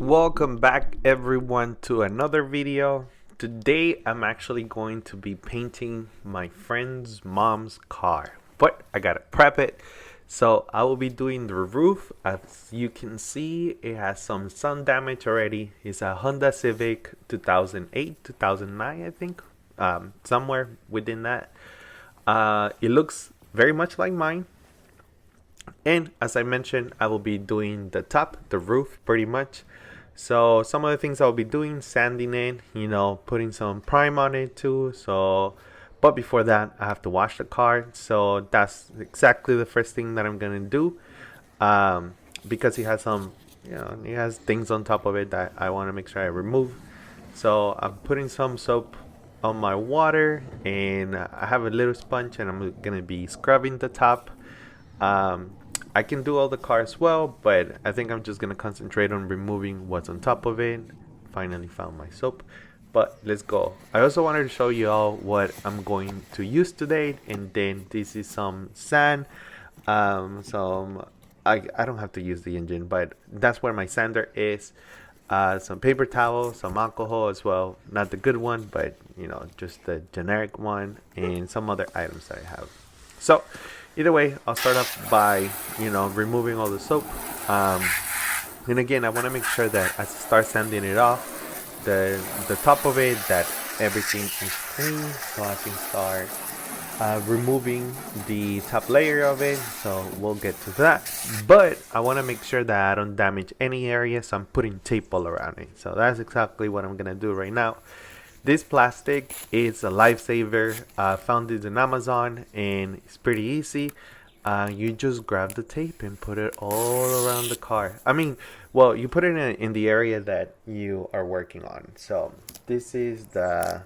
Welcome back everyone to another video. Today I'm actually going to be painting my friend's mom's car, but I gotta prep it. So I will be doing the roof. As you can see, it has some sun damage already. It's a Honda Civic 2008, 2009 I think, somewhere within that. It looks very much like mine. And as I mentioned, I will be doing the top, the roof pretty much. So some of the things I'll be doing, sanding it, putting some prime on it too. But before that, I have to wash the car. So that's exactly the first thing that I'm gonna do. Because it has it has things on top of it that I want to make sure I remove. So I'm putting some soap on my water, and I have a little sponge, and I'm gonna be scrubbing the top. I can do all the car as well, but I think I'm just gonna concentrate on removing what's on top of it. Finally found my soap, but let's go. I also wanted to show you all what I'm going to use today, and then this is some sand. I don't have to use the engine, but that's where my sander is. Some paper towel, some alcohol as well, not the good one, but just the generic one, and some other items that I have. So either way, I'll start off by removing all the soap, and again, I want to make sure that as I start sanding it off, the top of it, that everything is clean, so I can start removing the top layer of it. So we'll get to that, but I want to make sure that I don't damage any area, so I'm putting tape all around it. So that's exactly what I'm gonna do right now. This plastic is a lifesaver. Found it on Amazon, and it's pretty easy. You just grab the tape and put it all around the car. You put it in the area that you are working on. So this is the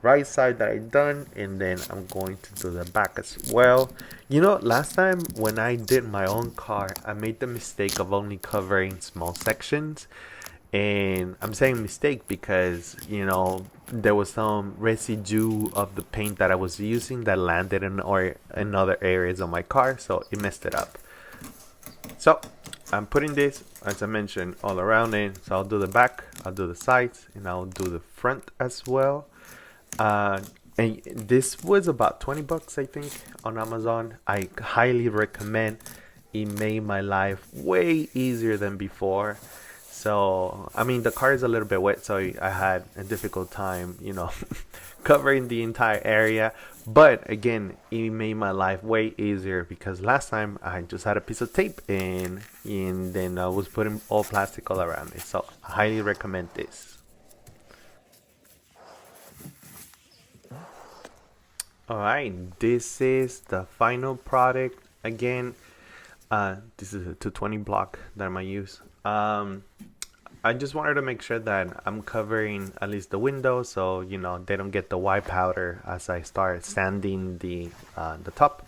right side that I done, and then I'm going to do the back as well. Last time when I did my own car, I made the mistake of only covering small sections. And I'm saying mistake because there was some residue of the paint that I was using that landed in other areas of my car, so it messed it up. So I'm putting this, as I mentioned, all around it. So I'll do the back, I'll do the sides, and I'll do the front as well. And this was about 20 bucks, I think, on Amazon. I highly recommend. It made my life way easier than before. So, the car is a little bit wet, so I had a difficult time, covering the entire area. But again, it made my life way easier because last time I just had a piece of tape and then I was putting all plastic all around it. So, I highly recommend this. Alright, this is the final product. Again, this is a 220 block that I might use. I just wanted to make sure that I'm covering at least the window, so they don't get the white powder as I start sanding the top.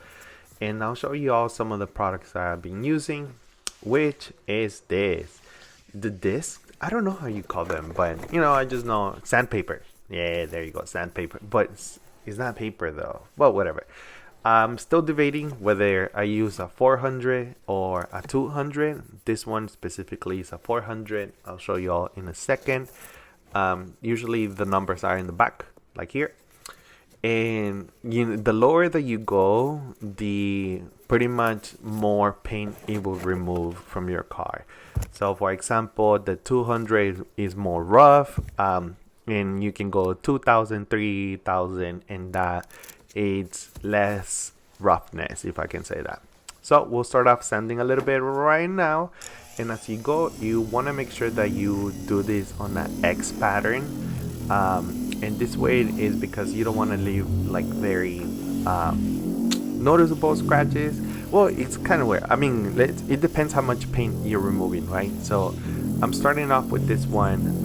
And I'll show you all some of the products that I've been using, which is this, the disc. I don't know how you call them, but I just know sandpaper. Yeah, there you go, sandpaper. But it's not paper though. Well, whatever. I'm still debating whether I use a 400 or a 200. This one specifically is a 400. I'll show you all in a second. Usually the numbers are in the back, like here. And the lower that you go, the pretty much more paint it will remove from your car. So for example, the 200 is more rough, and you can go 2,000, 3,000, and that it's less roughness, if I can say that. So we'll start off sanding a little bit right now, and as you go, you want to make sure that you do this on an X pattern, and this way it is because you don't want to leave like very noticeable scratches. Well, it's kind of weird. It depends how much paint you're removing, right? So I'm starting off with this one,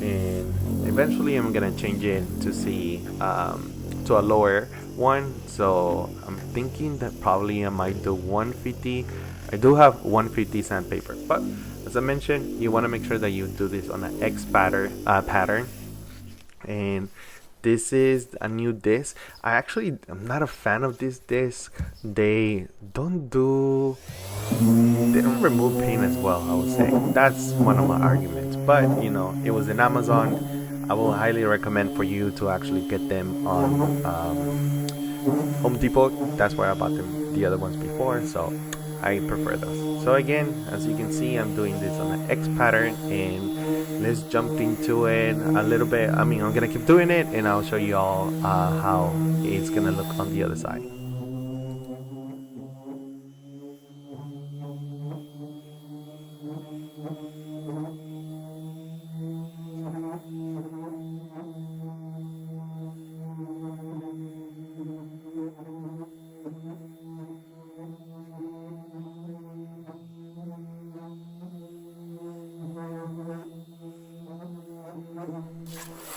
and eventually I'm gonna change it to see to a lower one. So I'm thinking that probably I might do 150. I do have 150 sandpaper, but as I mentioned, you want to make sure that you do this on an X pattern, and This is a new disc. I'm not a fan of this disc. They don't do they don't remove paint as well, I would say. That's one of my arguments. But it was in Amazon. I will highly recommend for you to actually get them on Home Depot. That's where I bought them the other ones before, so I prefer those. So again, as you can see, I'm doing this on an X pattern, and let's jump into it a little bit. I mean, I'm gonna keep doing it, and I'll show you all how it's gonna look on the other side.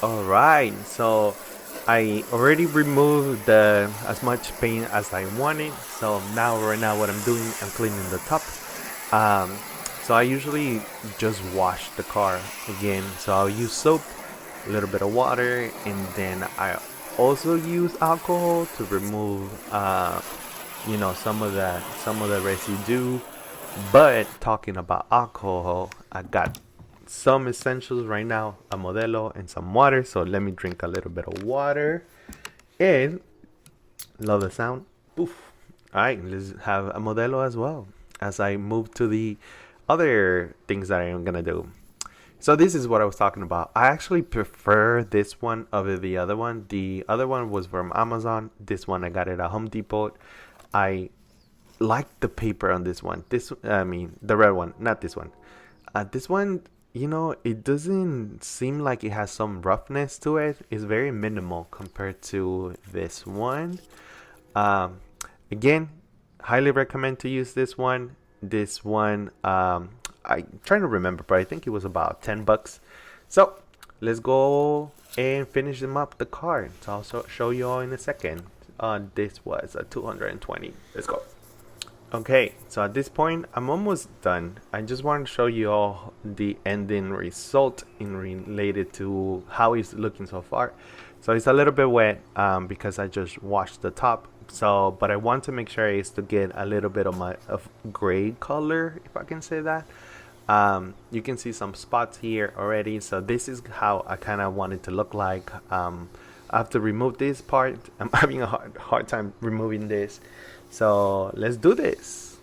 All right, so I already removed as much paint as I wanted. So right now, what I'm doing, I'm cleaning the top. Um, so I usually just wash the car again. So I'll use soap, a little bit of water, and then I also use alcohol to remove, some of the residue. But talking about alcohol, I got some essentials right now, a Modelo and some water. So let me drink a little bit of water. And love the sound. Poof. All right, let's have a Modelo as well as I move to the other things that I am gonna do. So this is what I was talking about. I actually prefer this one over the other one. The other one was from Amazon. This one I got it at Home Depot. I like the paper on this one. The red one, not this one. This one, it doesn't seem like it has some roughness to it. It's very minimal compared to this one. Um, Again, highly recommend to use this one. This one, I'm trying to remember, but I think it was about $10. So let's go and finish them up the car. So I'll show you all in a second. This was a 220. Let's go. Okay, so at this point, I'm almost done. I just want to show you all the ending result in related to how it's looking so far. So it's a little bit wet because I just washed the top. So, but I want to make sure is to get a little bit of gray color, if I can say that. You can see some spots here already. So this is how I kind of want it to look like. I have to remove this part. I'm having a hard time removing this. So let's do this.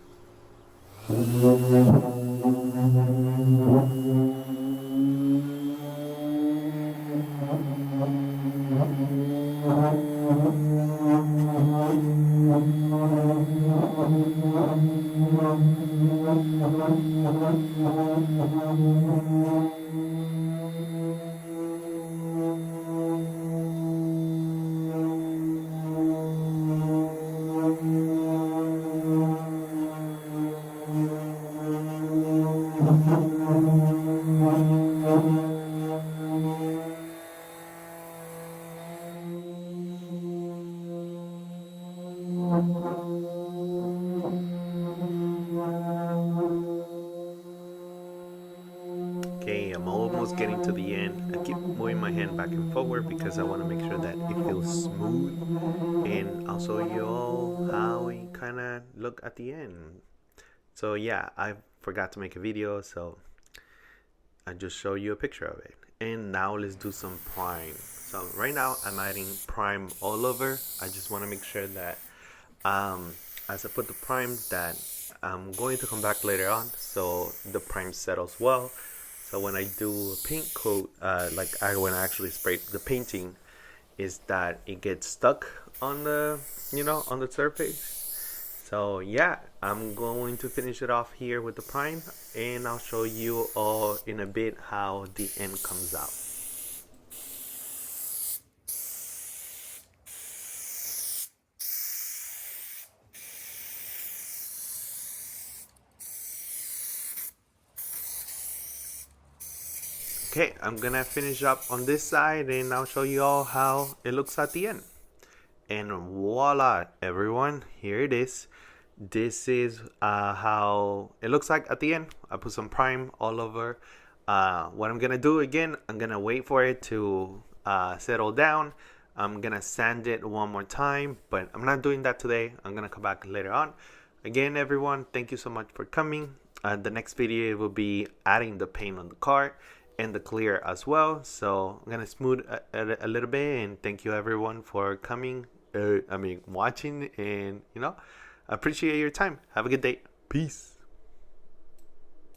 Okay, I'm almost getting to the end. I keep moving my hand back and forward because I want to make sure that it feels smooth. And I'll show you all how it kind of look at the end. So yeah, I forgot to make a video, so I just show you a picture of it. And now let's do some prime. So right now I'm adding prime all over. I just want to make sure that as I put the prime that I'm going to come back later on so the prime settles well. So when I do a paint coat, when I actually spray the painting, is that it gets stuck on the surface. So yeah, I'm going to finish it off here with the prime, and I'll show you all in a bit how the end comes out. Okay, I'm gonna finish up on this side and I'll show you all how it looks at the end. And voila, everyone, here it is. This is how it looks like at the end. I put some prime all over. What I'm gonna do again, I'm gonna wait for it to settle down. I'm gonna sand it one more time, but I'm not doing that today. I'm gonna come back later on. Again, everyone, thank you so much for coming. The next video will be adding the paint on the car and the clear as well. So I'm gonna smooth a little bit, and thank you everyone for coming. Watching, and appreciate your time. Have a good day. Peace.